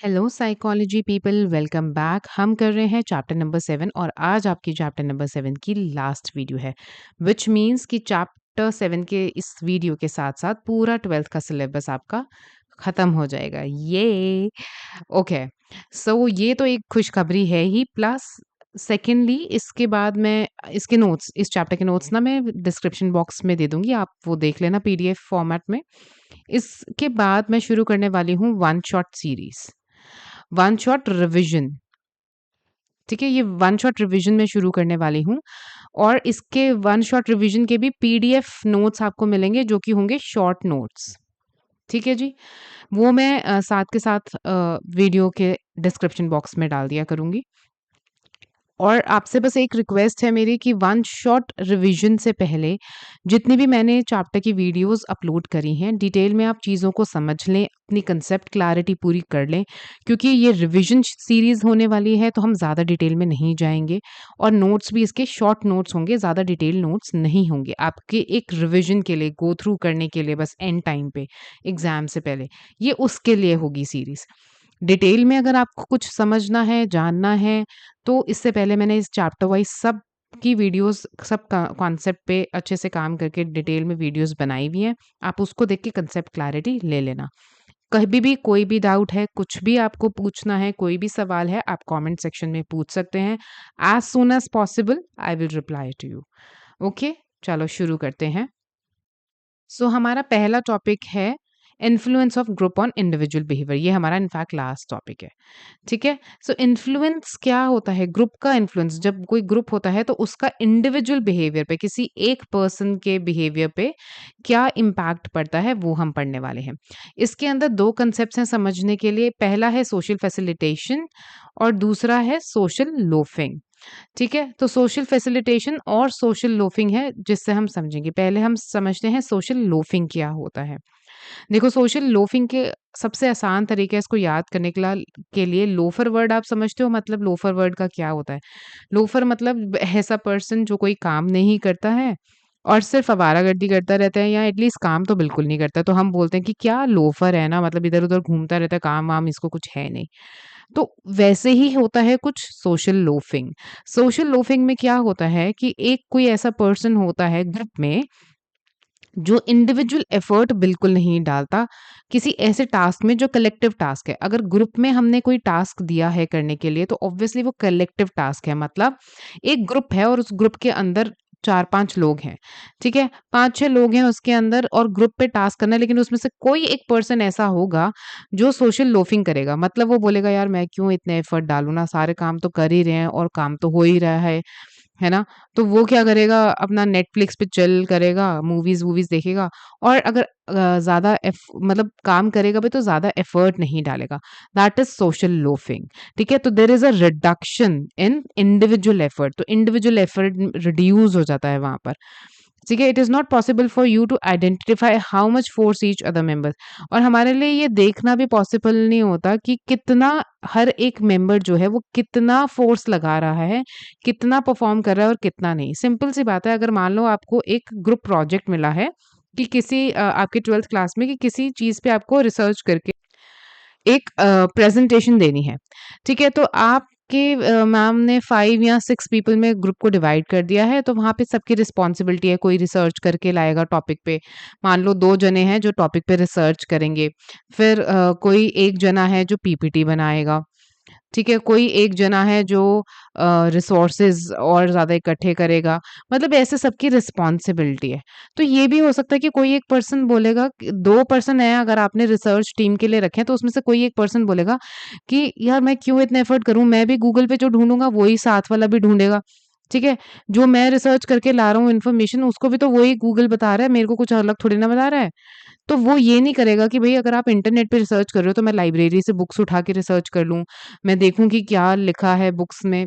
Hello psychology people, welcome back. हम कर रहे हैं चैप्टर नंबर 7 और आज आपकी चैप्टर नंबर 7 की लास्ट वीडियो है, विच मीन्स कि चैप्टर 7 के इस वीडियो के साथ साथ पूरा 12th का सिलेबस आपका ख़त्म हो जाएगा। ये ओके, सो ये तो एक खुशखबरी है ही। प्लस सेकेंडली इसके बाद मैं इसके नोट्स, इस चैप्टर के नोट्स ना मैं डिस्क्रिप्शन बॉक्स में दे दूंगी, आप वो देख लेना पीडीएफ फॉर्मेट में। इसके बाद मैं शुरू करने वाली हूँ one shot series, one shot revision. ठीक है, ये वन शॉट रिवीजन में शुरू करने वाली हूँ और इसके वन शॉट रिवीजन के भी पीडीएफ नोट्स आपको मिलेंगे जो कि होंगे शॉर्ट नोट्स। ठीक है जी, वो मैं साथ के साथ वीडियो के डिस्क्रिप्शन बॉक्स में डाल दिया करूँगी। और आपसे बस एक रिक्वेस्ट है मेरी कि वन शॉट रिवीजन से पहले जितनी भी मैंने चैप्टर की वीडियोस अपलोड करी हैं, डिटेल में आप चीज़ों को समझ लें, अपनी कंसेप्ट क्लैरिटी पूरी कर लें, क्योंकि ये रिवीजन सीरीज़ होने वाली है तो हम ज़्यादा डिटेल में नहीं जाएंगे और नोट्स भी इसके शॉर्ट नोट्स होंगे, ज़्यादा डिटेल नोट्स नहीं होंगे आपके एक रिवीजन के लिए, गो थ्रू करने के लिए, बस एंड टाइम पे एग्ज़ाम से पहले। ये उसके लिए होगी सीरीज़। डिटेल में अगर आपको कुछ समझना है, जानना है, तो इससे पहले मैंने इस चैप्टर वाइज़ सब की वीडियोज़, सब कॉन्सेप्ट पे अच्छे से काम करके डिटेल में वीडियोज़ बनाई हुई हैं। आप उसको देख के कंसेप्ट क्लैरिटी ले लेना। कभी भी कोई भी डाउट है, कुछ भी आपको पूछना है, कोई भी सवाल है, आप कमेंट सेक्शन में पूछ सकते हैं। As soon as possible I will reply to you. Okay, चलो शुरू करते हैं। सो हमारा पहला टॉपिक है influence of group on individual behaviour. ये हमारा इनफैक्ट लास्ट टॉपिक है। ठीक है, सो इन्फ्लुएंस क्या होता है, ग्रुप का इन्फ्लुएंस। जब कोई ग्रुप होता है तो उसका इंडिविजुअल बिहेवियर पे, किसी एक पर्सन के बिहेवियर पे क्या इम्पैक्ट पड़ता है, वो हम पढ़ने वाले हैं। इसके अंदर दो कंसेप्ट हैं समझने के लिए। पहला है सोशल फैसिलिटेशन और दूसरा है सोशल लोफिंग। ठीक है, तो सोशल फैसिलिटेशन और सोशल लोफिंग है जिससे हम समझेंगे। पहले हम समझते हैं सोशल लोफिंग क्या होता है। देखो, सोशल लोफिंग के सबसे आसान तरीका है इसको याद करने के लिए लोफर वर्ड आप समझते हो, मतलब लोफर वर्ड का क्या होता है। लोफर मतलब ऐसा पर्सन जो कोई काम नहीं करता है और सिर्फ आवारागर्दी करता रहता है, या एटलीस्ट काम तो बिल्कुल नहीं करता, तो हम बोलते हैं कि क्या लोफर है ना, मतलब इधर उधर घूमता रहता है, काम वाम इसको कुछ है नहीं। तो वैसे ही होता है कुछ सोशल लोफिंग। सोशल लोफिंग में क्या होता है कि एक कोई ऐसा पर्सन होता है ग्रुप में जो इंडिविजुअल एफर्ट बिल्कुल नहीं डालता किसी ऐसे टास्क में जो कलेक्टिव टास्क है। अगर ग्रुप में हमने कोई टास्क दिया है करने के लिए तो ऑब्वियसली वो कलेक्टिव टास्क है, मतलब एक ग्रुप है और उस ग्रुप के अंदर 4-5 लोग हैं। ठीक है, 5-6 लोग हैं उसके अंदर और ग्रुप पे टास्क करना है, लेकिन उसमें से कोई एक पर्सन ऐसा होगा जो सोशल लोफिंग करेगा। मतलब वो बोलेगा यार मैं क्यों इतने एफर्ट डालूँ ना, सारे काम तो कर ही रहे हैं और काम तो हो ही रहा है ना? तो वो क्या करेगा, अपना नेटफ्लिक्स पे चिल करेगा, मूवीज़-वूवीज़ देखेगा और अगर ज़्यादा मतलब काम करेगा भी तो ज़्यादा एफर्ट नहीं डालेगा। That is social loafing. ठीक है? तो there is a reduction in individual effort, तो इंडिविजुअल एफर्ट रिड्यूस हो जाता है वहाँ पर। ठीक है? It is not possible for you to identify how much force each other member, और हमारे लिए ये देखना भी पॉसिबल नहीं होता कि कितना हर एक मेंबर जो है वो कितना फोर्स लगा रहा है, कितना परफॉर्म कर रहा है और कितना नहीं। सिंपल सी बात है, अगर मान लो आपको एक ग्रुप प्रोजेक्ट मिला है कि किसी आपके 12th क्लास में कि किसी चीज़ पे आपको रिसर्च करके एक प्रेजेंटेशन देनी है। ठीक है, तो आपके मैम ने 5 या 6 पीपल में ग्रुप को डिवाइड कर दिया है, तो वहाँ पे सबकी रिस्पॉन्सिबिलिटी है, कोई रिसर्च करके लाएगा टॉपिक पे। मान लो 2 जने हैं जो टॉपिक पे रिसर्च करेंगे, फिर कोई 1 जना है जो पीपीटी बनाएगा। ठीक है, कोई एक जना है जो रिसोर्सेज और ज़्यादा इकट्ठे करेगा, मतलब ऐसे सबकी रिस्पॉन्सिबिलिटी है। तो ये भी हो सकता है कि कोई एक पर्सन बोलेगा कि 2 पर्सन हैं अगर आपने रिसर्च टीम के लिए रखे हैं, तो उसमें से कोई एक पर्सन बोलेगा कि यार मैं क्यों इतने एफर्ट करूँ, मैं भी गूगल पे जो ढूँढूँगा वही साथ वाला भी ढूँढेगा। ठीक है, जो मैं रिसर्च करके ला रहा हूँ इन्फॉर्मेशन उसको भी तो वही गूगल बता रहा है, मेरे को कुछ अलग थोड़ी ना बता रहा है। तो वो ये नहीं करेगा कि भई अगर आप इंटरनेट पे रिसर्च कर रहे हो तो मैं लाइब्रेरी से बुक्स उठा के रिसर्च कर लूँ। मैं देखूँ कि क्या लिखा है बुक्स में,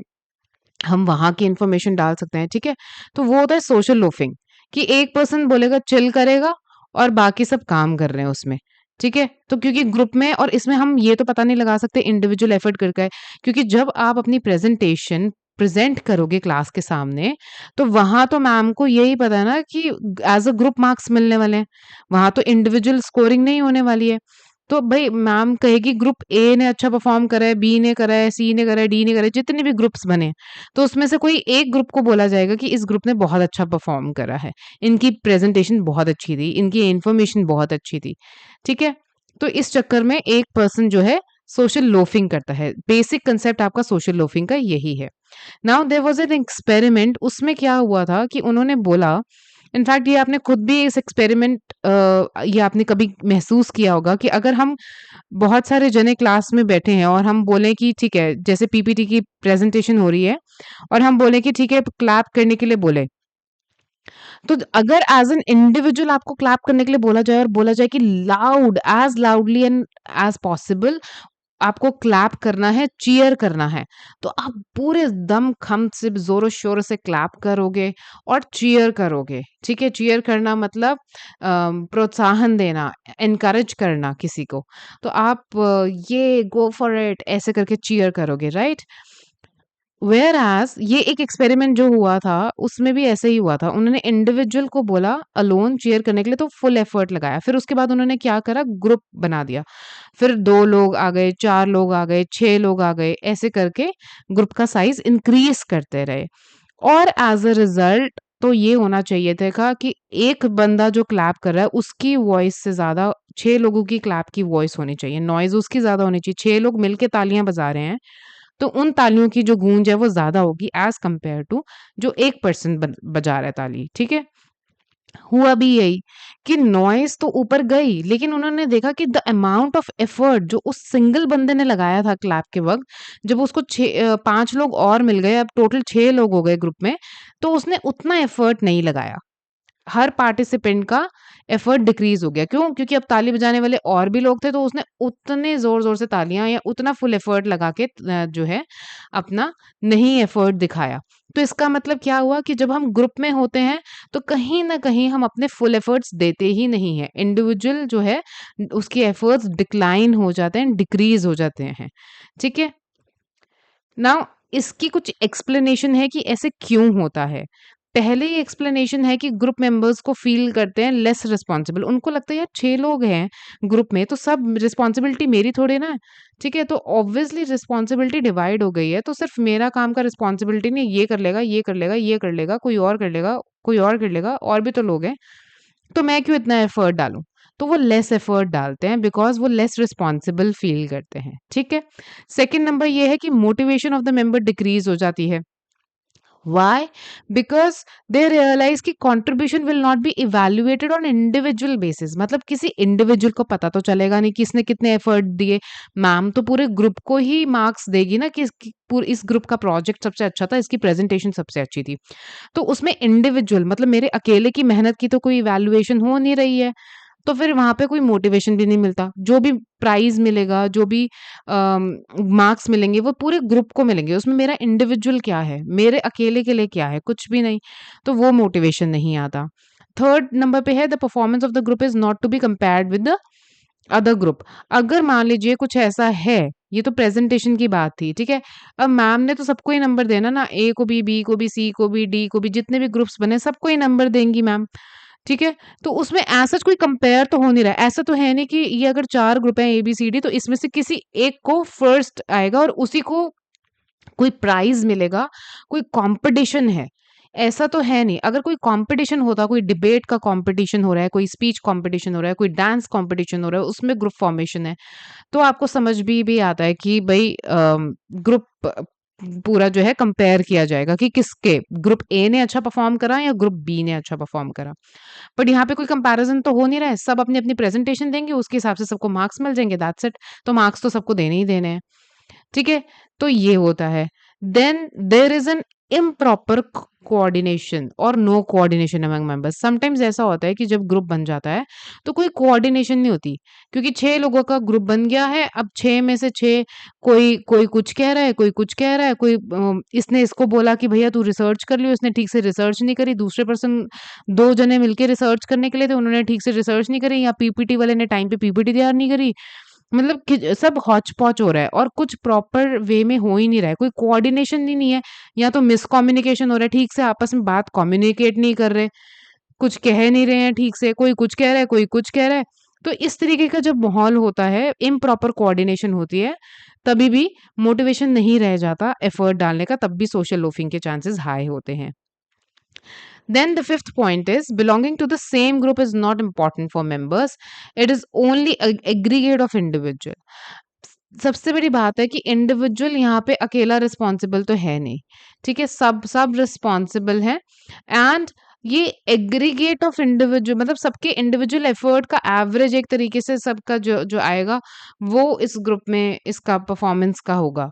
हम वहाँ की इन्फॉर्मेशन डाल सकते हैं, ठीक है? तो वो होता है सोशल लोफिंग कि एक पर्सन बोलेगा चिल करेगा और बाकी सब काम कर रहे हैं उसमें, ठीक है? तो क्योंकि ग्रुप में, और इसमें हम ये तो पता नहीं लगा सकते इंडिविजुअल एफर्ट करके है, क्योंकि जब आप अपनी प्रेज़ेंटेशन प्रेज़ेंट करोगे क्लास के सामने, तो वहाँ तो मैम को यही पता है ना कि एज़ अ ग्रुप मार्क्स मिलने वाले हैं। वहाँ तो इंडिविजुअल स्कोरिंग नहीं होने वाली है। तो भई मैम कहेगी ग्रुप ए ने अच्छा परफ़ॉर्म करा है, बी ने करा है, सी ने करा है, डी ने करा है, जितने भी ग्रुप्स बने, तो उसमें से कोई एक ग्रुप को बोला जाएगा कि इस ग्रुप ने बहुत अच्छा परफ़ॉर्म करा है। इनकी प्रेज़ेंटेशन बहुत अच्छी थी, इनकी इन्फॉर्मेशन बहुत अच्छी थी, ठीक है? तो इस चक्कर में एक पर्सन जो है सोशल लोफिंग करता है। बेसिक कांसेप्ट आपका सोशल लोफिंग का यही है। Now there was an experiment, उसमें क्या हुआ था कि उन्होंने बोला, इनफैक्ट ये आपने खुद भी इस एक्सपेरिमेंट ये आपने कभी महसूस किया होगा कि अगर हम बहुत सारे जने क्लास में बैठे हैं और हम बोलें कि ठीक है, जैसे पीपीटी की प्रेज़ेंटेशन हो रही है और हम बोलें कि ठीक है, क्लैप करने के लिए बोले। तो अगर एज़ एन इंडिविजुअल आपको क्लैप करने के लिए बोला जाए और बोला जाए कि loud, as loudly and as possible आपको क्लैप करना है, चीयर करना है, तो आप पूरे दम खम से ज़ोरों-शोरों से क्लैप करोगे और चीयर करोगे, ठीक है? चीयर करना मतलब प्रोत्साहन देना, एनकरेज करना किसी को। तो आप ये गो फॉर इट ऐसे करके चीयर करोगे, राइट? व्हेयर एज़ ये एक एक्सपेरिमेंट जो हुआ था, उसमें भी ऐसे ही हुआ था। उन्होंने इंडिविजुअल को बोला अलोन चीयर करने के लिए तो फुल एफर्ट लगाया। फिर उसके बाद उन्होंने क्या करा ग्रुप बना दिया। फिर 2 लोग आ गए, 4 लोग आ गए, 6 लोग आ गए, ऐसे करके ग्रुप का साइज़ इंक्रीज़ करते रहे। और एज़ अ रिज़ल्ट तो ये होना चाहिए था कि एक बंदा जो क्लैप कर रहा है उसकी वॉइस से ज़्यादा 6 लोगों की क्लैप की वॉइस होनी चाहिए, नॉइज़ उसकी ज़्यादा होनी चाहिए। 6 लोग मिलके तालियाँ बजा रहे हैं तो उन तालियों की जो गूंज है वो ज़्यादा होगी एज़ कंपेयर टू जो एक पर्सन बजा रहा है ताली, ठीक है? हुआ भी यही कि नॉइज़ तो ऊपर गई, लेकिन उन्होंने देखा कि द अमाउंट ऑफ एफर्ट जो उस सिंगल बंदे ने लगाया था क्लैप के वक़्त, जब उसको 5 लोग और मिल गए, अब टोटल 6 लोग हो गए ग्रुप में, तो उसने उतना एफर्ट नहीं लगाया। हर पार्टिसिपेंट का एफर्ट डिक्रीज़ हो गया। क्यों? क्योंकि अब ताली बजाने वाले और भी लोग थे, तो उसने उतने ज़ोर-ज़ोर से तालियाँ या उतना फुल एफर्ट लगा के जो है अपना नहीं एफर्ट दिखाया। तो इसका मतलब क्या हुआ कि जब हम ग्रुप में होते हैं, तो कहीं न कहीं हम अपने फुल एफर्ट्स देते ही नहीं हैं। इंडिविजुअल जो है उसके एफर्ट्स डिक्लाइन हो जाते हैं, डिक्रीज़ हो जाते हैं। ठीक है? नाउ इसकी कुछ एक्सप्लेनेशन है कि ऐसे क्यों होता है। पहले ये एक्सप्लेनेशन है कि ग्रुप मेंबर्स को फ़ील करते हैं लेस रिस्पॉन्सिबल। उनको लगता है यार 6 लोग हैं ग्रुप में तो सब रिस्पॉन्सिबिलिटी मेरी थोड़ी ना है, ठीक है? तो ऑब्वियसली रिस्पॉन्सिबिलिटी डिवाइड हो गई है तो सिर्फ़ मेरा काम का रिस्पॉन्सिबिलिटी नहीं ये कर लेगा, ये कर लेगा, ये कर लेगा, कोई और कर लेगा, कोई और कर लेगा और भी तो लोग हैं। तो मैं क्यों इतना एफर्ट डालूँ? तो वो लेस एफर्ट डालते हैं बिकॉज़ वो लेस रिस्पॉन्सिबल फ़ील करते हैं, ठीक है? सेकंड नंबर ये है कि motivation of the member decrease हो जाती है। व्हाई? बिकॉज़ दे रियलाइज़ कि contribution will not be evaluated on individual basis मतलब किसी इंडिविजुअल को पता तो चलेगा नहीं कि इसने कितने एफर्ट दिए। मैम तो पूरे ग्रुप को ही मार्क्स देगी ना कि इस ग्रुप का प्रोजेक्ट सबसे अच्छा था, इसकी प्रेज़ेंटेशन सबसे अच्छी थी। तो उसमें इंडिविजुअल मतलब मेरे अकेले की मेहनत की तो कोई इवैल्यूएशन हो नहीं रही है। तो फिर वहाँ पे कोई मोटिवेशन भी नहीं मिलता। जो भी प्राइज़ मिलेगा, जो भी मार्क्स मिलेंगे वो पूरे ग्रुप को मिलेंगे। उसमें मेरा इंडिविजुअल क्या है? मेरे अकेले के लिए क्या है? कुछ भी नहीं। तो वो मोटिवेशन नहीं आता। थर्ड नंबर पे है the performance of the group is not to be compared with the other group. अगर मान लीजिए कुछ ऐसा है, ये तो प्रेज़ेंटेशन की बात थी, ठीक है? अब मैम ने तो सबको ही नंबर देना ना, ए को भी, बी को भी, सी को भी, डी को भी, जितने भी ग्रुप्स बने सबको ही नंबर देंगी मैम। ठीक है? तो उसमें एज़ सच कोई कंपेयर तो हो नहीं रहा है। ऐसा तो है नहीं कि ये अगर 4 ग्रुप हैं ए-बी-सी-डी तो इसमें से किसी एक को फर्स्ट आएगा और उसी को कोई प्राइज़ मिलेगा, कोई कॉम्पिटिशन है। ऐसा तो है नहीं। अगर कोई कॉम्पिटिशन होता, कोई डिबेट का कॉम्पिटिशन हो रहा है, कोई स्पीच कॉम्पिटिशन हो रहा है, कोई डांस कॉम्पिटिशन हो रहा है, उसमें ग्रुप फॉर्मेशन है। तो आपको समझ भी आता है कि भई ग्रुप पूरा जो है कंपेयर किया जाएगा कि किसके ग्रुप ए ने अच्छा परफ़ॉर्म करा या ग्रुप बी ने अच्छा परफ़ॉर्म करा। बट यहाँ पे कोई कंपैरिज़न तो हो नहीं रहा है, सब अपनी-अपनी प्रेज़ेंटेशन देंगे, उसके हिसाब से सबको मार्क्स मिल जाएँगे दैट्स इट। तो मार्क्स तो सबको देने ही देने हैं, ठीक है? तो ये होता है। Then there is an improper coordination और no coordination among members. Sometimes ऐसा होता है कि जब ग्रुप बन जाता है, तो कोई कोऑर्डिनेशन नहीं होती, क्योंकि 6 लोगों का ग्रुप बन गया है, अब 6 में से 6 कोई कोई कुछ कह रहा है, कोई कुछ कह रहा है, कोई इसने इसको बोला कि भैया तू रिसर्च कर लियो, इसने ठीक से रिसर्च नहीं करी, दूसरे पर्सन 2 जने मिलके रिसर्च करने के लिए थे, उन्होंने ठीक से रिसर्च नहीं करी या पीपीटी वाले ने टाइम पे पीपीटी तैयार नहीं करी। मतलब कि सब हौच-पौच हो रहा है और कुछ प्रॉपर वे में हो ही नहीं रहा है, कोई कोऑर्डिनेशन ही नहीं है, या तो मिसकम्युनिकेशन हो रहा है, ठीक से आपस में बात कम्युनिकेट नहीं कर रहे, कुछ कह नहीं रहे हैं ठीक से, कोई कुछ कह रहा है, कोई कुछ कह रहा है। तो इस तरीके का जब माहौल होता है, इम्प्रॉपर कोऑर्डिनेशन होती है, तभी भी मोटिवेशन नहीं रह जाता एफर्ट डालने का, तब भी सोशल लोफिंग के चांसेस हाई होते हैं। Then the fifth point is belonging to the same group is not important for members. It is only a aggregate of individual. सबसे बड़ी बात है कि इंडिविजुअल यहाँ पे अकेला रिस्पॉन्सिबल तो है नहीं, ठीक है, सब सब रिस्पॉन्सिबल हैं। एंड ये एग्रीगेट ऑफ इंडिविजुअल मतलब सबके इंडिविजुअल एफर्ट का एवरेज एक तरीके से सबका जो जो आएगा वो इस ग्रुप में इसका परफॉर्मेंस का होगा।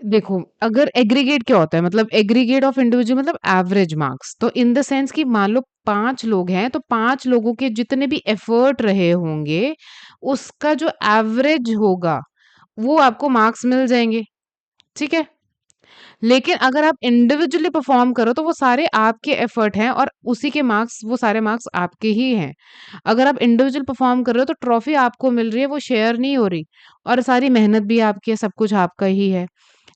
देखो, अगर एग्रीगेट क्या होता है मतलब एग्रीगेट ऑफ इंडिविजुअल मतलब एवरेज मार्क्स। तो इन द सेंस कि मान लो 5 लोग हैं, तो 5 लोगों के जितने भी एफर्ट रहे होंगे, उसका जो एवरेज होगा, वो आपको मार्क्स मिल जाएँगे, ठीक है? लेकिन अगर आप इंडिविजुअली परफॉर्म करो, तो वो सारे आपके एफर्ट हैं और उसी के मार्क्स वो सारे मार्क्स आपके ही हैं। अगर आप इंडिविजुअल परफॉर्म कर रहे हो, तो ट्रॉफी आपको मिल रही है, वो शेयर नहीं हो रही और सारी मेहनत भी आपकी है, सब कुछ आपका ही है।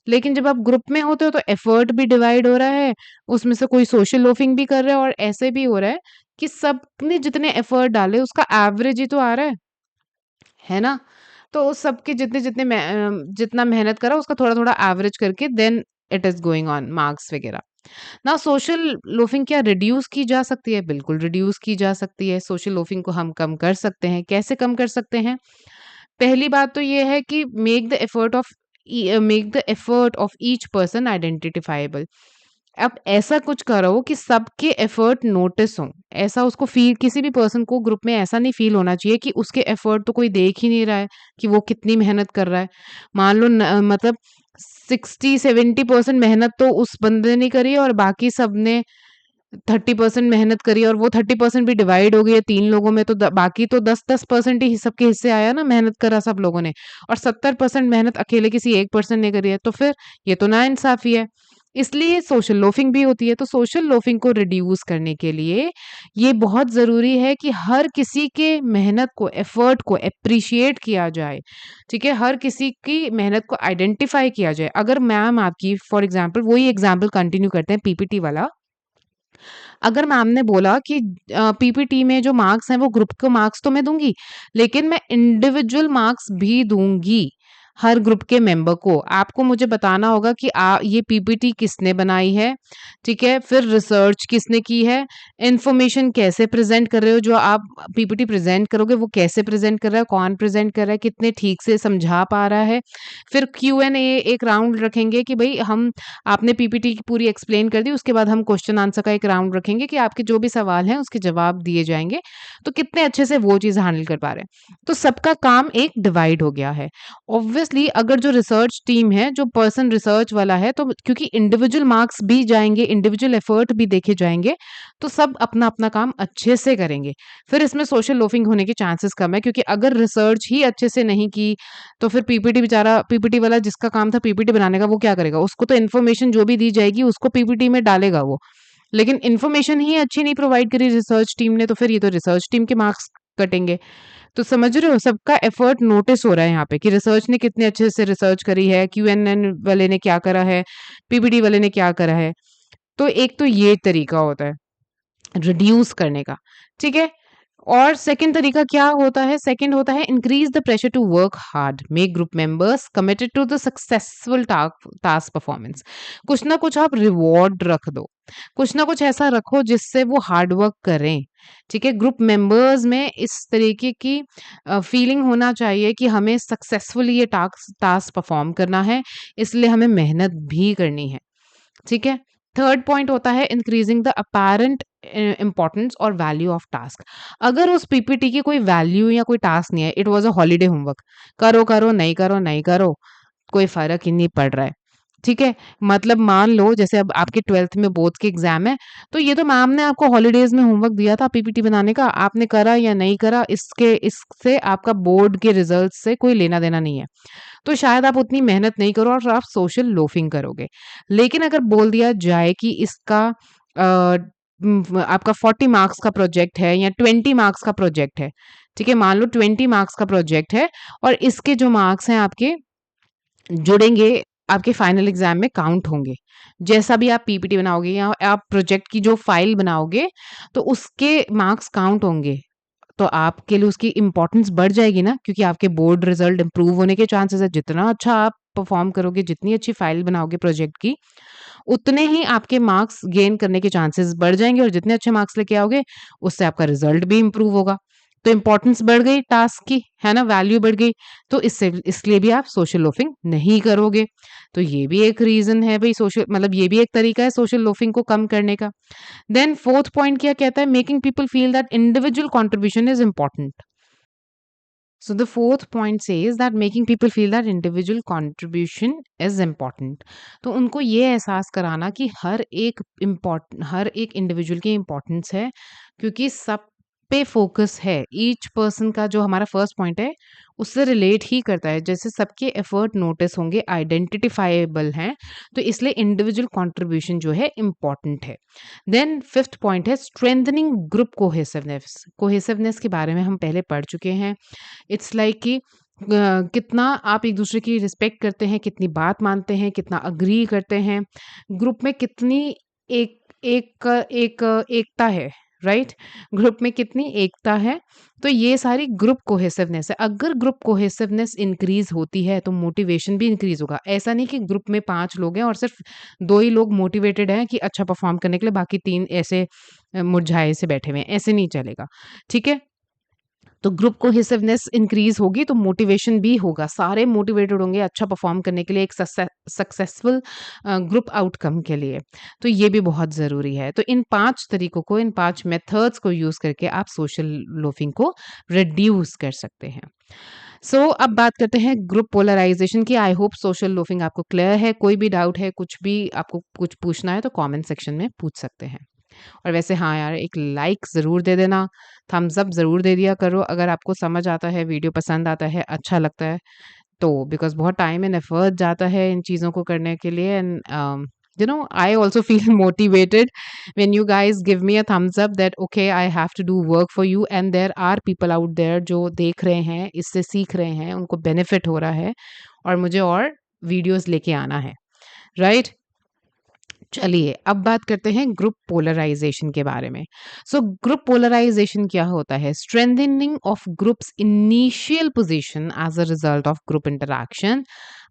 लेकिन जब आप ग्रुप में होते हो तो एफर्ट भी डिवाइड हो रहा है, उसमें से कोई सोशल लोफिंग भी कर रहा है और ऐसे भी हो रहा है कि सबने जितने एफर्ट डाले उसका एवरेज ही तो आ रहा है ना? तो सबके जितने-जितने जितना मेहनत करा उसका थोड़ा-थोड़ा एवरेज करके then it is going on marks वगैरह। ना सोशल लोफिंग क्या रिड्यूस की जा सकती है? बिल्कुल रिड्यूस की जा सकती है। सोशल लोफिंग को हम कम कर सकते हैं। कैसे कम कर सकते हैं? पहली बात तो ये है कि make the effort of each person identifiable. आप ऐसा कुछ करो कि सबके एफर्ट नोटिस हों। ऐसा उसको फ़ील किसी भी पर्सन को ग्रुप में ऐसा नहीं फ़ील होना चाहिए कि उसके एफर्ट तो कोई देख ही नहीं रहा है कि वो कितनी मेहनत कर रहा है। मान लो मतलब 60-70% मेहनत तो उस बंदे ने करी है और बाकी सबने 30% मेहनत करी और वो 30% भी डिवाइड हो गई है 3 लोगों में, तो बाकी तो 10-10% ही सबके हिस्से आया ना, मेहनत करा सब लोगों ने और 70% मेहनत अकेले किसी एक पर्सन ने करी है, तो फिर ये तो नाइंसाफी है। इसलिए सोशल लोफिंग भी होती है। तो सोशल लोफिंग को रिड्यूस करने के लिए ये बहुत ज़रूरी है कि हर किसी के मेहनत को, एफर्ट को एप्रिशिएट किया जाए, ठीक है? हर किसी की मेहनत को आइडेंटिफाई किया जाए। अगर मैम आपकी फॉर एग्ज़ाम्पल वही एग्ज़ाम्पल कंटिन्यू करते हैं पीपीटी वाला। अगर मैम ने बोला कि पीपीटी में जो मार्क्स हैं वो ग्रुप को मार्क्स तो मैं दूँगी, लेकिन मैं इंडिविजुअल मार्क्स भी दूँगी हर ग्रुप के मेंबर को। आपको मुझे बताना होगा कि ये पीपीटी किसने बनाई है, ठीक है? फिर रिसर्च किसने की है, इन्फॉर्मेशन कैसे प्रेज़ेंट कर रहे हो, जो आप पीपीटी प्रेज़ेंट करोगे वो कैसे प्रेज़ेंट कर रहा है, कौन प्रेज़ेंट कर रहा है, कितने ठीक से समझा पा रहा है। फिर क्यू-एन-ए एक राउंड रखेंगे कि भई आपने पीपीटी की पूरी एक्सप्लेन कर दी, उसके बाद हम क्वेश्चन आंसर का एक राउंड रखेंगे कि आपके जो भी सवाल हैं उसके जवाब दिए जाएँगे। तो कितने अच्छे से वो चीज़ हैंडल कर पा रहे हैं। तो सबका काम एक डिवाइड हो गया है। ऑब्वियसली अगर जो रिसर्च टीम है, जो पर्सन रिसर्च वाला है, तो क्योंकि इंडिविजुअल मार्क्स भी जाएँगे, इंडिविजुअल एफर्ट भी देखे जाएँगे, तो सब अपना-अपना काम अच्छे से करेंगे। फिर इसमें सोशल लोफिंग होने के चांसेस कम है, क्योंकि अगर रिसर्च ही अच्छे से नहीं की, तो फिर पीपीटी वाला जिसका काम था पीपीटी बनाने का, वो क्या करेगा? उसको तो इन्फॉर्मेशन जो भी दी जाएगी उसको पीपीटी में डालेगा वो। लेकिन इन्फॉर्मेशन ही अच्छी नहीं प्रोवाइड करी रिसर्च टीम ने, तो फिर ये तो रिसर्च टीम के मार्क्स कटेंगे। तो समझ रहे हो, सबका एफर्ट नोटिस हो रहा है यहाँ पे कि रिसर्च ने कितने अच्छे से रिसर्च करी है, क्यूएनएन वाले ने क्या करा है, पीपीटी वाले ने क्या करा है। तो एक तो ये तरीका होता है रिड्यूस करने का, ठीक है? और सेकंड तरीका क्या होता है? सेकंड होता है increase the pressure to work hard, make group members committed to the successful task performance. कुछ ना कुछ आप रिवॉर्ड रख दो, कुछ ना कुछ ऐसा रखो जिससे वो हार्ड वर्क करें, ठीक है? ग्रुप मेंबर्स में इस तरीके की फीलिंग होना चाहिए कि हमें सक्सेसफुली ये टास्क टास्क परफॉर्म करना है, इसलिए हमें मेहनत भी करनी है, ठीक है? थर्ड पॉइंट होता है इंक्रीजिंग द अपैरेंट इम्पोर्टेंस और वैल्यू ऑफ टास्क। अगर उस पीपीटी की कोई वैल्यू या कोई टास्क नहीं है, it was a holiday homework, करो, करो, नहीं करो, नहीं करो, कोई फ़र्क ही नहीं पड़ रहा है। ठीक है? मतलब मान लो जैसे अब आपके 12th में बोर्ड्स के एग्ज़ाम है, तो ये तो मैम ने आपको हॉलिडेज़ में होमवर्क दिया था पीपीटी बनाने का, आपने करा या नहीं करा, इससे आपका बोर्ड के रिज़ल्ट से कोई लेना-देना नहीं है। तो शायद आप उतनी मेहनत नहीं करो और आप सोशल लोफिंग करोगे। लेकिन अगर बोल दिया जाए कि इसका आपका 40 मार्क्स का प्रोजेक्ट है या 20 मार्क्स का प्रोजेक्ट है, ठीक है? मान लो 20 मार्क्स का प्रोजेक्ट है और इसके जो मार्क्स हैं आपके जुड़ेंगे, आपके फाइनल एग्ज़ाम में काउंट होंगे। जैसा भी आप पीपीटी बनाओगे या आप प्रोजेक्ट की जो फाइल बनाओगे, तो उसके मार्क्स काउंट होंगे। तो आपके लिए उसकी इम्पोर्टेंस बढ़ जाएगी ना, क्योंकि आपके बोर्ड रिजल्ट इम्प्रूव होने के चांसेस है। जितना अच्छा आप परफॉर्म करोगे, जितनी अच्छी फाइल बनाओगे प्रोजेक्ट की, उतने ही आपके मार्क्स गेन करने के चांसेस बढ़ जाएंगे, और जितने अच्छे मार्क्स लेके आओगे उससे आपका रिजल्ट भी इम्प्रूव होगा। तो इम्पोर्टेंस बढ़ गई टास्क की, है ना, वैल्यू बढ़ गई। तो इसलिए भी आप सोशल लोफिंग नहीं करोगे। तो ये भी एक रीजन है भाई, सोशल मतलब ये भी एक तरीका है सोशल लोफिंग को कम करने का। देन फोर्थ पॉइंट क्या कहता है, making people feel that individual contribution is important. So the fourth point says that making people feel that individual contribution is important. तो उनको ये एहसास कराना कि हर एक इंडिविजुअल की इम्पोर्टेंस है, क्योंकि सब पे फोकस है। ईच पर्सन का जो हमारा फर्स्ट पॉइंट है उससे रिलेट ही करता है। जैसे सबके एफर्ट नोटिस होंगे, आइडेंटिफाइबल हैं, तो इसलिए इंडिविजुअल कंट्रीब्यूशन जो है इम्पॉर्टेंट है। देन फिफ्थ पॉइंट है स्ट्रेंथनिंग ग्रुप कोहेसिवनेस। कोहेसिवनेस के बारे में हम पहले पढ़ चुके हैं। इट्स लाइक कि कितना आप एक दूसरे की रिस्पेक्ट करते हैं, कितनी बात मानते हैं, कितना अग्री करते हैं, ग्रुप में कितनी एक एकता है, राइट? ग्रुप में कितनी एकता है। तो ये सारी ग्रुप कोहेसिवनेस है। अगर ग्रुप कोहेसिवनेस इंक्रीज होती है तो मोटिवेशन भी इंक्रीज होगा। ऐसा नहीं कि ग्रुप में 5 लोग हैं और सिर्फ 2 ही लोग मोटिवेटेड हैं कि अच्छा परफॉर्म करने के लिए, बाकी 3 ऐसे मुरझाए से बैठे हुए हैं, ऐसे नहीं चलेगा। ठीक है? तो ग्रुप कोहेसिवनेस इंक्रीज होगी तो मोटिवेशन भी होगा, सारे मोटिवेटेड होंगे अच्छा परफॉर्म करने के लिए, एक सक्सेसफुल ग्रुप आउटकम के लिए। तो ये भी बहुत ज़रूरी है। तो इन 5 तरीकों को, इन 5 मेथड्स को यूज़ करके आप सोशल लोफिंग को रिड्यूस कर सकते हैं। अब बात करते हैं ग्रुप पोलराइजेशन की। आई होप सोशल लोफिंग आपको क्लियर है। कोई भी डाउट है, कुछ भी आपको कुछ पूछना है तो कमेंट सेक्शन में पूछ सकते हैं। और वैसे हाँ यार, एक लाइक ज़रूर दे देना, थम्स अप ज़रूर दे दिया करो अगर आपको समझ आता है, वीडियो पसंद आता है, अच्छा लगता है तो। बिकॉज़ बहुत टाइम एंड एफर्ट जाता है इन चीज़ों को करने के लिए, and I also feel motivated when you guys give me a thumbs up that okay, I have to do work for you, and there are people out there जो देख रहे हैं, इससे सीख रहे हैं, उनको बेनिफिट हो रहा है और मुझे और वीडियोज़ लेके आना है, राइट? चलिए अब बात करते हैं ग्रुप पोलराइजेशन के बारे में। ग्रुप पोलराइजेशन क्या होता है? Strengthening of groups initial position as a result of group interaction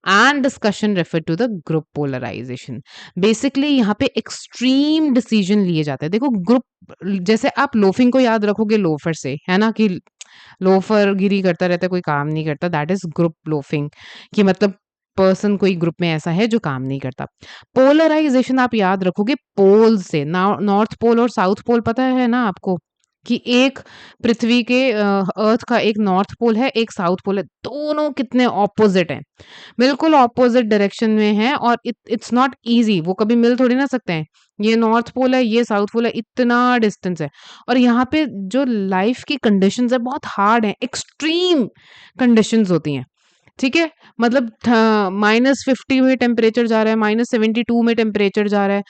and discussion refer to the group polarisation. Basically यहाँ पे एक्सट्रीम डिसीजन लिए जाते हैं। देखो ग्रुप, जैसे आप लोफिंग को याद रखोगे लोफर से, है ना, कि लोफर गिरी करता रहता है, कोई काम नहीं करता, दैट इज ग्रुप लोफिंग। कि मतलब पर्सन कोई ग्रुप में ऐसा है जो काम नहीं करता। पोलराइजेशन आप याद रखोगे पोल से, नॉर्थ पोल और साउथ पोल पता है ना आपको, कि एक पृथ्वी के अर्थ का एक नॉर्थ पोल है, एक साउथ पोल है, दोनों कितने ऑपोजिट हैं, बिल्कुल ऑपोजिट डायरेक्शन में हैं, और इट्स नॉट इजी, वो कभी मिल थोड़ी ना सकते हैं। ये नॉर्थ पोल है, ये साउथ पोल है, इतना डिस्टेंस है। और यहाँ पे जो लाइफ की कंडीशंस है बहुत हार्ड है, एक्सट्रीम कंडीशंस होती हैं। ठीक है, मतलब -50 में टेम्परेचर जा रहा है, -72 में टेम्परेचर जा रहा है,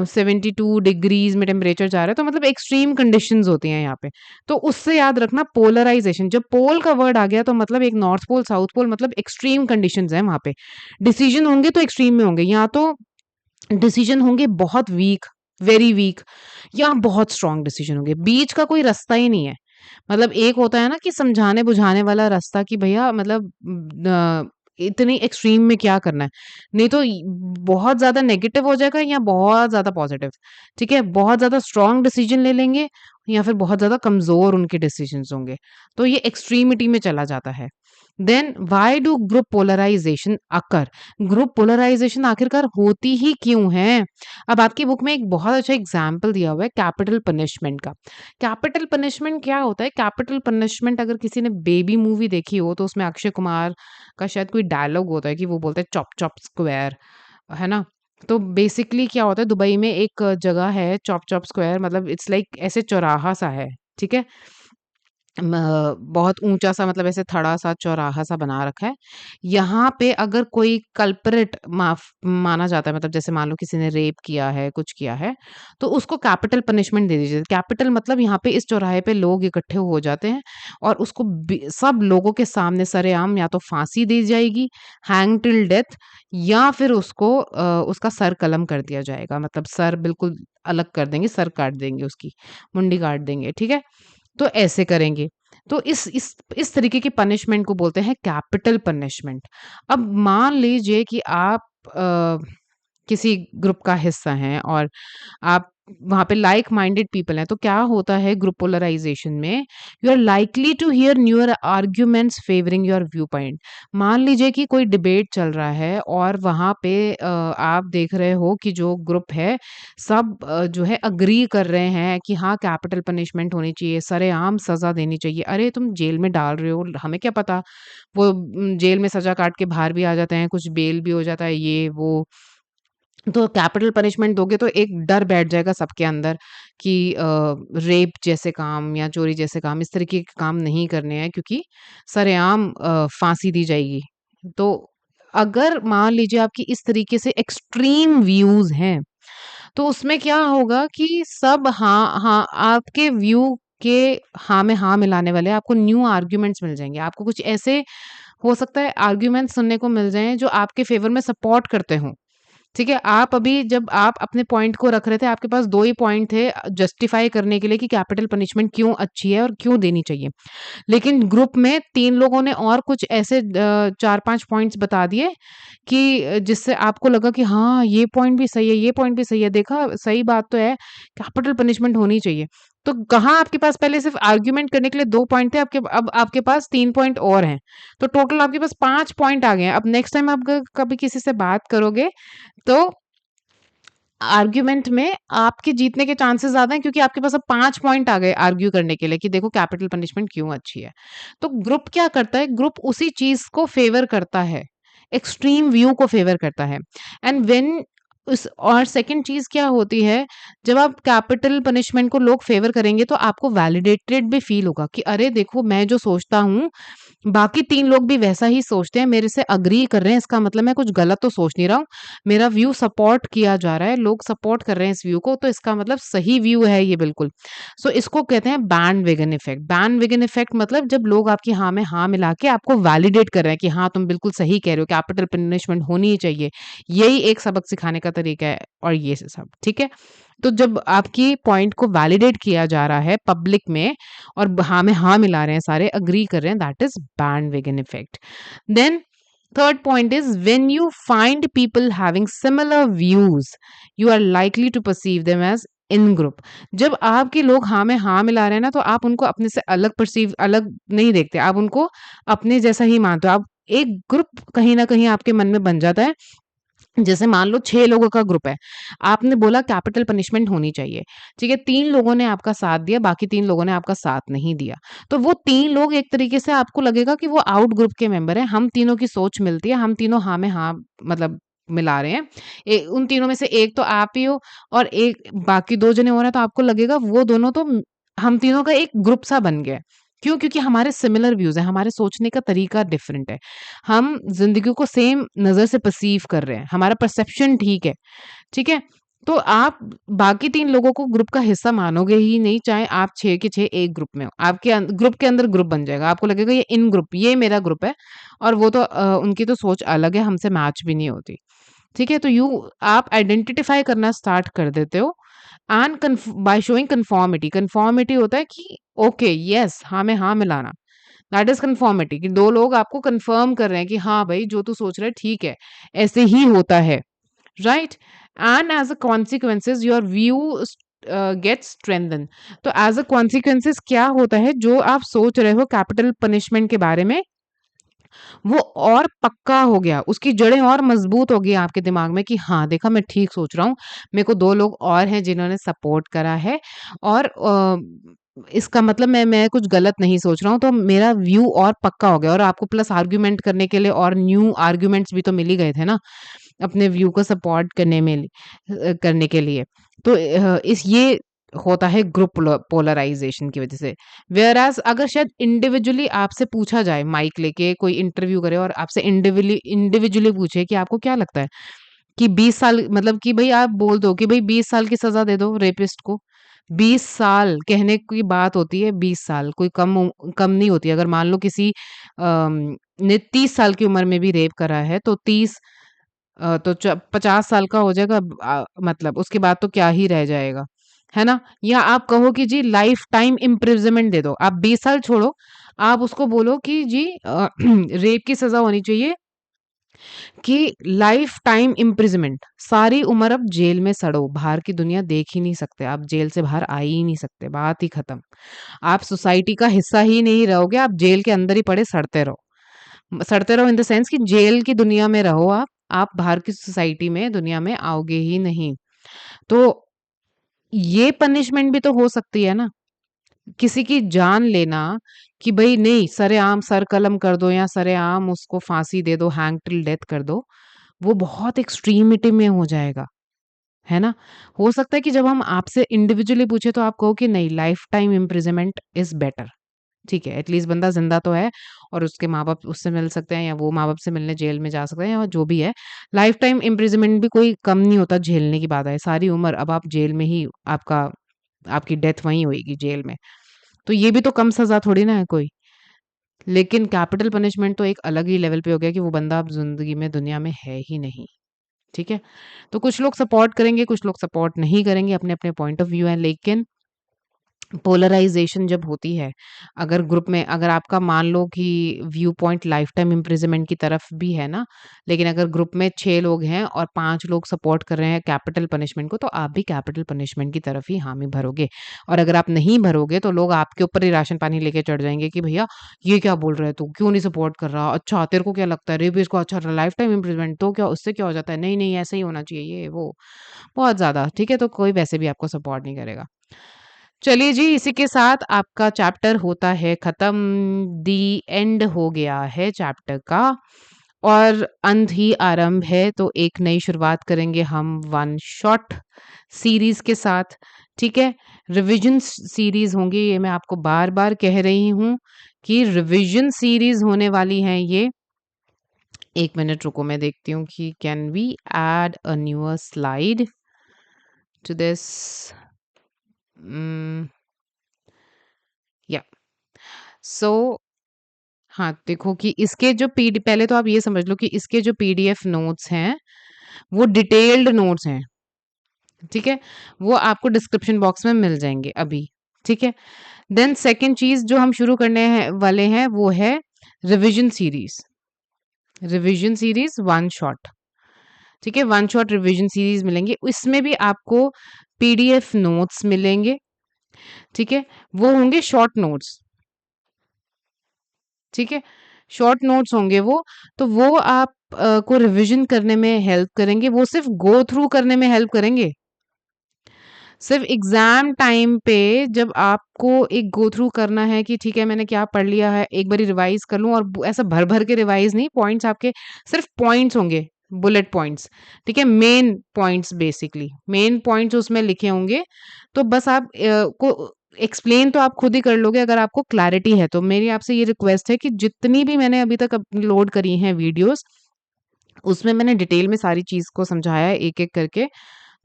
72 डिग्रीज में टेम्परेचर जा रहा है, तो मतलब एक्सट्रीम कंडीशंस होती हैं यहाँ पे। तो उससे याद रखना पोलराइजेशन, जब पोल का वर्ड आ गया तो मतलब एक नॉर्थ पोल साउथ पोल, मतलब एक्सट्रीम कंडीशंस है वहाँ पे। डिसीजन होंगे तो एक्सट्रीम में होंगे, या तो डिसीजन होंगे बहुत वीक, वेरी वीक, या बहुत स्ट्रॉन्ग डिसीजन होंगे, बीच का कोई रास्ता ही नहीं है। मतलब एक होता है ना कि समझाने बुझाने वाला रास्ता, कि भैया मतलब इतनी एक्सट्रीम में क्या करना है, नहीं तो बहुत ज्यादा नेगेटिव हो जाएगा या बहुत ज्यादा पॉजिटिव। ठीक है, बहुत ज्यादा स्ट्रॉन्ग डिसीजन ले लेंगे या फिर बहुत ज्यादा कमजोर उनके डिसीजंस होंगे, तो ये एक्सट्रीमिटी में चला जाता है। Then why do group polarisation occur? Group polarisation आखिरकार होती ही क्यों है? अब आपकी बुक में एक बहुत अच्छा एग्जाम्पल दिया हुआ है कैपिटल पनिशमेंट का। कैपिटल पनिशमेंट क्या होता है? कैपिटल पनिशमेंट, अगर किसी ने बेबी मूवी देखी हो तो उसमें अक्षय कुमार का शायद कोई डायलॉग होता है कि वो बोलते हैं चॉप चॉप स्क्वायर, है ना? तो बेसिकली क्या होता है, दुबई में एक जगह है चॉप चॉप स्क्वायर, मतलब इट्स लाइक ऐसे चौराहा सा है, ठीक है? बहुत ऊंचा सा, मतलब ऐसे थड़ा सा चौराहा सा बना रखा है। यहाँ पे अगर कोई कल्परेट माफ माना जाता है, मतलब जैसे मान लो किसी ने रेप किया है, कुछ किया है, तो उसको कैपिटल पनिशमेंट दे दीजिए। कैपिटल मतलब यहाँ पे इस चौराहे पे लोग इकट्ठे हो जाते हैं और उसको सब लोगों के सामने सरेआम या तो फांसी दी जाएगी, हैंग टिल डेथ, या फिर उसको उसका सर कलम कर दिया जाएगा, मतलब सर बिल्कुल अलग कर देंगे, सर काट देंगे, उसकी मुंडी काट देंगे। ठीक है, तो ऐसे करेंगे। तो इस तरीके की पनिशमेंट को बोलते हैं कैपिटल पनिशमेंट। अब मान लीजिए कि आप किसी ग्रुप का हिस्सा हैं और आप वहाँ पे लाइक माइंडेड पीपल हैं, तो क्या होता है ग्रुप पोलराइजेशन में, you are likely to hear newer arguments favouring your view point. मान लीजिए कि कोई डिबेट चल रहा है और वहाँ पे आप देख रहे हो कि जो ग्रुप है सब जो है अग्री कर रहे हैं कि हाँ कैपिटल पनिशमेंट होनी चाहिए, सरेआम सजा देनी चाहिए। अरे तुम जेल में डाल रहे हो, हमें क्या पता वो जेल में सजा काट के बाहर भी आ जाते हैं, कुछ बेल भी हो जाता है, ये वो। तो कैपिटल पनिशमेंट दोगे तो एक डर बैठ जाएगा सबके अंदर कि रेप जैसे काम या चोरी जैसे काम, इस तरीके के काम नहीं करने हैं, क्योंकि सरेआम फांसी दी जाएगी। तो अगर मान लीजिए आपकी इस तरीके से एक्सट्रीम व्यूज हैं, तो उसमें क्या होगा कि सब हाँ हाँ आपके व्यू के हाँ में हाँ मिलाने वाले आपको न्यू आर्ग्यूमेंट्स मिल जाएंगे। आपको कुछ ऐसे हो सकता है आर्ग्यूमेंट्स सुनने को मिल जाएं जो आपके फेवर में सपोर्ट करते हों। ठीक है, आप अभी जब आप अपने पॉइंट को रख रहे थे, आपके पास 2 ही पॉइंट थे जस्टिफाई करने के लिए कि कैपिटल पनिशमेंट क्यों अच्छी है और क्यों देनी चाहिए। लेकिन ग्रुप में 3 लोगों ने और कुछ ऐसे 4-5 पॉइंट्स बता दिए कि जिससे आपको लगा कि हाँ, ये पॉइंट भी सही है, ये पॉइंट भी सही है, देखा सही बात तो है, कैपिटल पनिशमेंट होनी चाहिए। तो कहाँ आपके पास पहले सिर्फ आर्ग्यूमेंट करने के लिए 2 पॉइंट थे, आपके अब आपके पास 3 पॉइंट और हैं। तो टोटल आपके पास 5 पॉइंट आ गए हैं। अब नेक्स्ट टाइम आप कभी किसी से बात करोगे तो आर्ग्यूमेंट में आपके जीतने के चांसेस ज़्यादा हैं, क्योंकि आपके पास अब 5 पॉइंट आ गए आर्ग्यू करने के लिए कि देखो कैपिटल पनिशमेंट क्यों अच्छी है। तो ग्रुप क्या करता है? ग्रुप उसी चीज़ को फ़ेवर करता है, एक्सट्रीम व्यू को फ़ेवर करता है। एंड व्हेन उस और सेकंड चीज़ क्या होती है, जब आप कैपिटल पनिशमेंट को लोग फ़ेवर करेंगे तो आपको वैलिडेटेड भी फ़ील होगा कि अरे देखो मैं जो सोचता हूँ, बाकी 3 लोग भी वैसा ही सोचते हैं, मेरे से एग्री कर रहे हैं, इसका मतलब मैं कुछ गलत तो सोच नहीं रहा हूँ। मेरा व्यू सपोर्ट किया जा रहा है, लोग सपोर्ट कर रहे हैं इस व्यू को, तो इसका मतलब सही व्यू है ये बिल्कुल। सो इसको कहते हैं बैंडवैगन इफ़ेक्ट। बैंडवैगन इफ़ेक्ट मतलब जब लोग आपकी हाँ में हाँ मिला के आपको वैलिडेट कर रहे हैं कि हाँ, तुम बिल्कुल सही कह रहे हो, कैपिटल पनिशमेंट होनी ही चाहिए। यही एक सबक सिखाने का तरीका है और ये सब, ठीक है? तो जब आपकी पॉइंट को वैलिडेट किया जा रहा है पब्लिक में और हाँ में हाँ मिला रहे हैं, सारे एग्री कर रहे हैं, that is bandwagon effect. Then third point is when you find people having similar views, you are likely to perceive them as in group। जब आपके लोग हाँ में हाँ मिला रहे हैं ना, तो आप उनको अपने से अलग नहीं देखते, आप उनको अपने जैसा ही मानते हो। आप एक ग्रुप कहीं ना कहीं आपके मन में बन जाता है। जैसे मान लो 6 लोगों का ग्रुप है, आपने बोला कैपिटल पनिशमेंट होनी चाहिए, ठीक है? 3 लोगों ने आपका साथ दिया, बाकी 3 लोगों ने आपका साथ नहीं दिया। तो वो 3 लोग एक तरीके से आपको लगेगा कि वो आउट ग्रुप के मेंबर हैं, हम तीनों की सोच मिलती है, हम तीनों हाँ में हाँ मतलब मिला रहे हैं। उन तीनों में से एक तो आप ही हो और एक बाकी 2 जने और हैं, तो आपको लगेगा वो दोनों तो हम तीनों का एक ग्रुप सा बन गया है। क्यों? क्योंकि हमारे सिमिलर व्यूज़ हैं, हमारे सोचने का तरीका डिफरेंट है। हम ज़िंदगी को सेम नज़र से पर्सीव कर रहे हैं, हमारा परसेप्शन ठीक है? तो आप बाकी 3 लोगों को ग्रुप का हिस्सा मानोगे ही नहीं, चाहे आप 6 के 6 एक ग्रुप में हो। आपके ग्रुप के अंदर ग्रुप बन जाएगा, आपको लगेगा ये इन ग्रुप, ये मेरा ग्रुप है और वो तो उनकी तो सोच अलग है, हमसे मैच भी नहीं होती। ठीक है? तो आप आइडेंटिफाई करना स्टार्ट कर देते हो and by showing conformity. Conformity होता है कि ओके, येस, हाँ में हाँ मिलाना। दैट इज़ कन्फॉर्मिटी कि 2 लोग आपको कन्फर्म कर रहे हैं कि हाँ भाई, जो तू सोच रहा है ठीक है, ऐसे ही होता है, right? And as a consequences your view gets strengthen. तो एज़ अ कॉन्सिक्वेंसेस क्या होता है, जो आप सोच रहे हो कैपिटल पनिशमेंट के बारे में, वो और पक्का हो गया, उसकी जड़ें और मज़बूत हो गई आपके दिमाग में कि हाँ, देखा मैं ठीक सोच रहा हूँ। मेरे को 2 लोग और हैं जिन्होंने सपोर्ट करा है और इसका मतलब मैं कुछ गलत नहीं सोच रहा हूँ, तो मेरा व्यू और पक्का हो गया और आपको प्लस आर्ग्यूमेंट करने के लिए और न्यू आर्ग्यूमेंट्स भी तो मिल ही गए थे ना, अपने व्यू को सपोर्ट करने के लिए। तो इस ये होता है ग्रुप पोलराइज़ेशन की वज़ह से। व्हेयरएज़ अगर शायद इंडिविजुअली आपसे पूछा जाए, माइक लेके कोई इंटरव्यू करे और आपसे इंडिविजुअली पूछे कि आपको क्या लगता है कि 20 साल, मतलब कि भई आप बोल दो कि भई 20 साल की सज़ा दे दो रेपिस्ट को। 20 साल कहने की बात होती है, 20 साल कोई कम नहीं होती। अगर मान लो किसी ने 30 साल की उम्र में भी रेप करा है तो 30 तो 50 साल का हो जाएगा, मतलब उसके बाद तो क्या ही रह जाएगा। है ना? या आप कहो कि जी लाइफ टाइम इम्प्रिजनमेंट दे दो, आप 20 साल छोड़ो, आप उसको बोलो कि जी रेप की सज़ा होनी चाहिए कि लाइफ टाइम इम्प्रिजनमेंट, सारी उम्र अब जेल में सड़ो, बाहर की दुनिया देख ही नहीं सकते, आप जेल से बाहर आ ही नहीं सकते, बात ही खत्म। आप सोसाइटी का हिस्सा ही नहीं रहोगे, आप जेल के अंदर ही पड़े सड़ते रहो। सड़ते रहो इन द सेंस कि जेल की दुनिया में रहो आप बाहर की सोसाइटी में, दुनिया में आओगे ही नहीं। तो ये पनिशमेंट भी तो हो सकती है ना, किसी की जान लेना कि भई नहीं सरेआम सर कलम कर दो या सरेआम उसको फांसी दे दो, हैंग टिल डेथ कर दो, वो बहुत एक्सट्रीमिटी में हो जाएगा, है ना? हो सकता है कि जब हम आपसे इंडिविजुअली पूछे तो आप कहो कि नहीं life time imprisonment is better. ठीक है, एटलीस्ट बंदा ज़िंदा तो है और उसके माँ-बाप उससे मिल सकते हैं या वो माँ-बाप से मिलने जेल में जा सकते हैं या जो भी है। लाइफ टाइम इम्प्रिजनमेंट भी कोई कम नहीं होता झेलने की बात है। सारी उम्र अब आप जेल में ही आपका आपकी डेथ वहीं होएगी जेल में। तो ये भी तो कम सज़ा थोड़ी ना है कोई। लेकिन कैपिटल पनिशमेंट तो एक अलग ही लेवल पे हो गया कि वो बंदा अब ज़िंदगी में दुनिया में है ही नहीं। ठीक है? तो कुछ लोग सपोर्ट करेंगे, कुछ लोग सपोर्ट नहीं करेंगे, अपने-अपने पॉइंट ऑफ व्यू है लेकिन पोलराइजेशन जब होती है, अगर ग्रुप में अगर आपका मान लो कि view point life time imprisonment की तरफ भी है ना, लेकिन अगर ग्रुप में 6 लोग हैं और 5 लोग सपोर्ट कर रहे हैं कैपिटल पनिशमेंट को, तो आप भी कैपिटल पनिशमेंट की तरफ ही हामी भरोगे। और अगर आप नहीं भरोगे, तो लोग आपके ऊपर ही राशन पानी लेके चढ़ जाएँगे कि भैया ये क्या बोल रहा है तू? क्यों नहीं सपोर्ट कर रहा? अच्छा तेरे को क्या लगता है रेपिस्ट को अच्छा लाइफ टाइम इम्प्रिजनमेंट तो क्या उससे क्या हो जाता है? नहीं, नहीं ऐसा ही होना चाहिए ये वो। बहुत ज़्यादा, ठीक है? तो कोई वैसे भी आपको सपोर्ट नहीं करेगा। चलिए जी, इसी के साथ आपका चैप्टर होता है खत्म। दी एंड हो गया है चैप्टर का और अंत ही आरंभ है। तो एक नई शुरुआत करेंगे हम वन शॉट सीरीज के साथ। ठीक है, रिवीजन सीरीज होंगी, ये मैं आपको बार बार कह रही हूँ कि रिवीजन सीरीज होने वाली हैं ये। एक मिनट रुको, मैं देखती हूँ कि can we add a newer slide to this. या सो हाँ, देखो कि इसके जो पीडी पहले तो आप ये समझ लो कि इसके जो पीडीएफ नोट्स हैं, वो डिटेल्ड नोट्स हैं, ठीक है? वो आपको डिस्क्रिप्शन बॉक्स में मिल जाएँगे अभी, ठीक है? देन सेकंड चीज़ जो हम शुरू करने हैं वाले हैं, वो है revision series. Revision series one shot, ठीक है? वन शॉट रिविज़न सीरीज़ मिलेंगे, इसमें भी आपको पीडीएफ नोट्स मिलेंगे, ठीक है? वो होंगे शॉर्ट नोट्स, ठीक है? शॉर्ट नोट्स होंगे वो, तो वो आप को रिविज़न करने में हेल्प करेंगे, वो सिर्फ़ गो थ्रू करने में हेल्प करेंगे। सिर्फ़ एग्ज़ाम टाइम पे जब आपको एक गो थ्रू करना है कि ठीक है मैंने क्या पढ़ लिया है, एक बारी रिवाइज़ कर लूँ और ब ऐसा भर-भर के रिवाइज़ नहीं, पॉइंट्स आपके सिर्फ़ पॉइंट्स होंगे, बुलेट पॉइंट्स, ठीक है? Main points basically, main points उसमें लिखे होंगे, तो बस आप को एक्सप्लेन तो आप खुद ही कर लोगे अगर आपको क्लैरिटी है तो। मेरी आपसे ये रिक्वेस्ट है कि जितनी भी मैंने अभी तक अपलोड करी हैं वीडियोज़, उसमें मैंने डिटेल में सारी चीज़ को समझाया है एक-एक करके।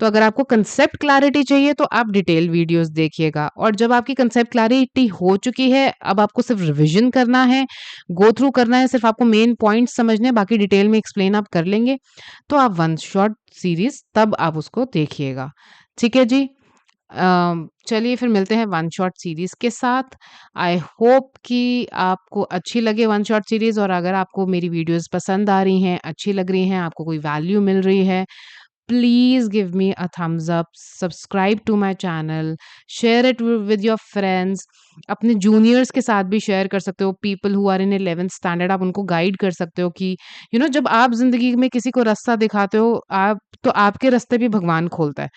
तो अगर आपको कांसेप्ट क्लैरिटी चाहिए तो आप डिटेल वीडियोस देखिएगा और जब आपकी कांसेप्ट क्लैरिटी हो चुकी है, अब आपको सिर्फ रिवीजन करना है, गो थ्रू करना है, सिर्फ आपको मेन पॉइंट्स समझने हैं, बाकी डिटेल में एक्सप्लेन आप कर लेंगे, तो आप वन शॉट सीरीज़ तब आप उसको देखिएगा। ठीक है जी? चलिए फिर मिलते हैं वन शॉट सीरीज़ के साथ। आई होप कि आपको अच्छी लगे वन शॉट सीरीज़ और अगर आपको मेरी वीडियोज़ पसंद आ रही हैं, अच्छी लग रही हैं, आपको कोई वैल्यू मिल रही है, please give me a thumbs up, subscribe to my channel, share it with your friends, अपने जूनियर्स के साथ भी शेयर कर सकते हो, people who are in 11th standard आप उनको गाइड कर सकते हो कि जब आप ज़िंदगी में किसी को रास्ता दिखाते हो आप, तो आपके रास्ते भी भगवान खोलता है।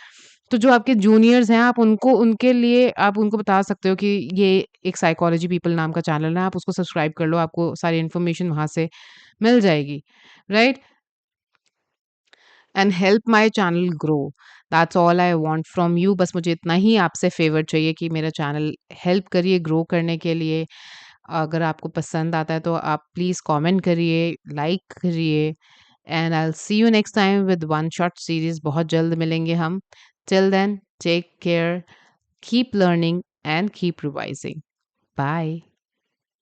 तो जो आपके जूनियर्स हैं आप उनको उनके लिए आप उनको बता सकते हो कि ये एक साइकोलॉजी पीपल नाम का चैनल है, आप उसको सब्सक्राइब कर लो, आपको सारी इन्फॉर्मेशन वहाँ से मिल जाएगी, right? And help my channel grow, that's all I want from you. बस मुझे इतना ही आपसे फेवर चाहिए कि मेरा चैनल हेल्प करिए ग्रो करने के लिए। अगर आपको पसंद आता है तो आप प्लीज़ कमेंट करिए, लाइक करिए and I will see you next time with one shot series. बहुत जल्द मिलेंगे हम। Till then take care, keep learning and keep revising. Bye.